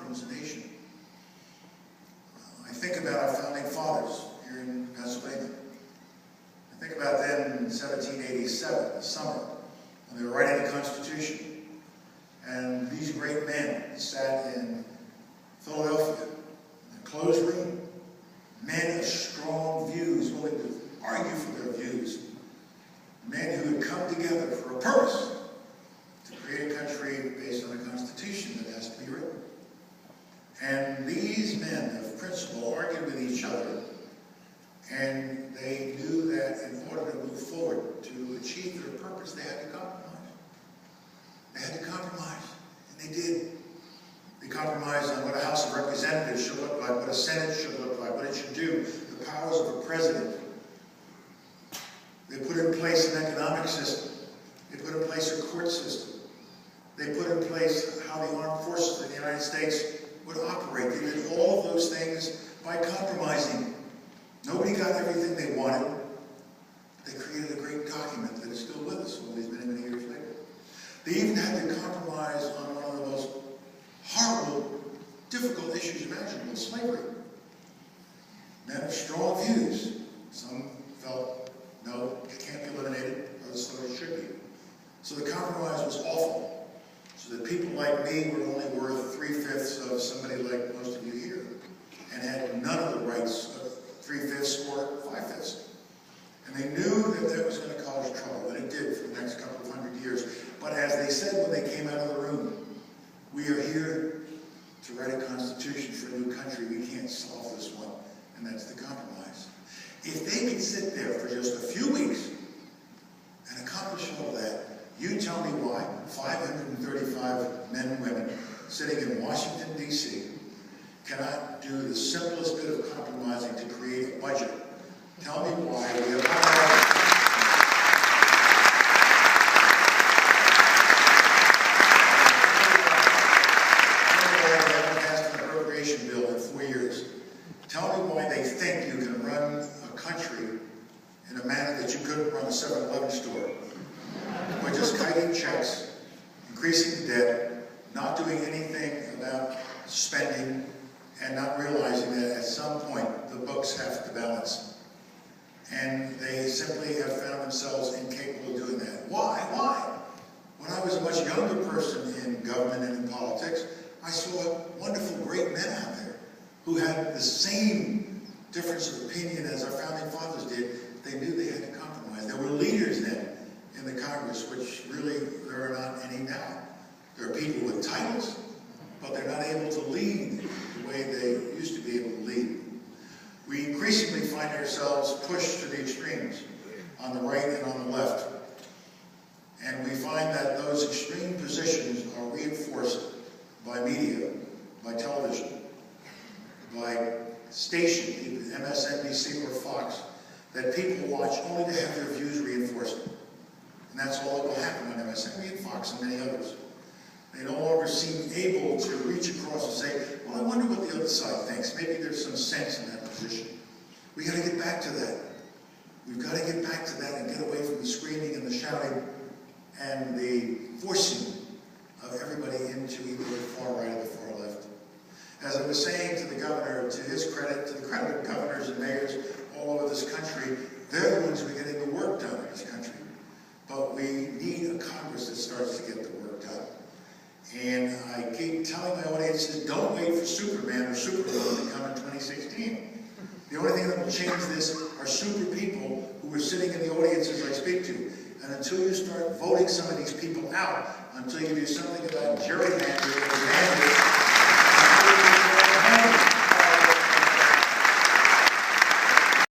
becomes a nation. I think about our founding fathers here in Pennsylvania. I think about them in 1787, the summer, when they were writing the Constitution. And these great men sat in Philadelphia, in a closed room. Men of strong views, willing to argue for their views. Men who had come together for a purpose, to create a country based on a Constitution that has to be written. And these men of principle argued with each other, and they knew that in order to move forward, to achieve their purpose, they had to compromise. They had to compromise, and they did. They compromised on what a House of Representatives should look like, what a Senate should look like, what it should do, the powers of a president. They put in place an economic system. They put in place a court system. They put in place how the armed forces of the United States would operate. They did all of those things by compromising. Nobody got everything they wanted. They created a great document that is still with us all these many, many years later. They even had to compromise on one of the most horrible, difficult issues imaginable, slavery. Men of strong views. Some felt, no, it can't be eliminated, others thought it should be. So the compromise was awful. So that people like me were only worth 3/5 of somebody like most of you here, and had none of the rights of 3/5 or 5/5. And they knew that that was going to cause trouble, and it did for the next couple of hundred years. But as they said when they came out of the room, we are here to write a constitution for a new country. We can't solve this one, and that's the compromise. If they could sit there for just a few weeks and accomplish all that, you tell me why 535 men and women sitting in Washington, D.C. cannot do the simplest bit of compromising to create a budget. Tell me why we have not passed an appropriation bill in 4 years. Tell me why they think you can run a country in a manner that you couldn't run a 7-Eleven store. By just kiting checks, increasing the debt, not doing anything about spending, and not realizing that at some point the books have to balance. And they simply have found themselves incapable of doing that. Why? Why? When I was a much younger person in government and in politics, I saw wonderful, great men out there who had the same difference of opinion as our founding fathers did. They knew they had to compromise. There were leaders then in the Congress, which really there are not any now. There are people with titles, but they're not able to lead the way they used to be able to lead. We increasingly find ourselves pushed to the extremes, on the right and on the left. And we find that those extreme positions are reinforced by media, by television, by station, either MSNBC or Fox, that people watch only to have their views reinforced. And that's all that will happen on MSNBC and Fox and many others. They no longer seem able to reach across and say, well, I wonder what the other side thinks. Maybe there's some sense in that position. We got to get back to that. We've got to get back to that and get away from the screaming and the shouting and the forcing of everybody into either the far right or the far left. As I was saying to the governor, to his credit, to the credit of governors and mayors all over this country, they're the ones who are getting the work done in this country. But we need a Congress that starts to get the work done. And I keep telling my audiences, don't wait for Superman or Superwoman to come in 2016. The only thing that will change this are super people who are sitting in the audiences I speak to. And until you start voting some of these people out, until you do something about gerrymandering,